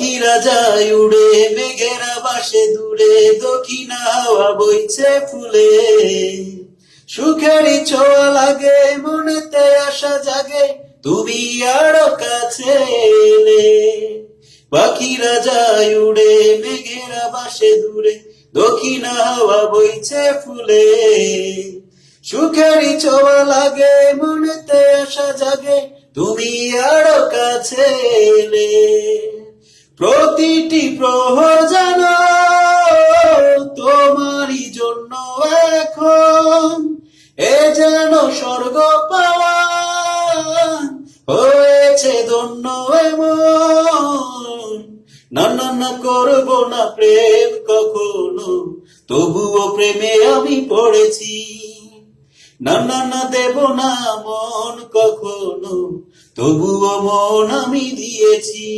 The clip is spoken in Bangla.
পাখিরা যায় উড়ে, মেঘেরা বাসে দূরে, দক্ষিণা হাওয়া বইছে ফুলে। সুখেরই ছোঁয়া লাগে, মনেতে আশা জাগে, তুমি আরো কাছে এলে। পাখিরা যায় উড়ে, মেঘেরা বাসে দূরে, দক্ষিণা হাওয়া বইছে ফুলে। সুখেরই ছোঁয়া লাগে, মনেতে আশা জাগে, তুমি আরো কাছে এলে। প্রতিটি প্রহর যেন তোমারই জন্য এখন, এ যেন স্বর্গ পাওয়া হয়েছে ধন্য এমন। না না না করবো না প্রেম কখনো, তবুও প্রেমে আমি পড়েছি। না না না দেব না মন কখনো, তবুও মন আমি দিয়েছি।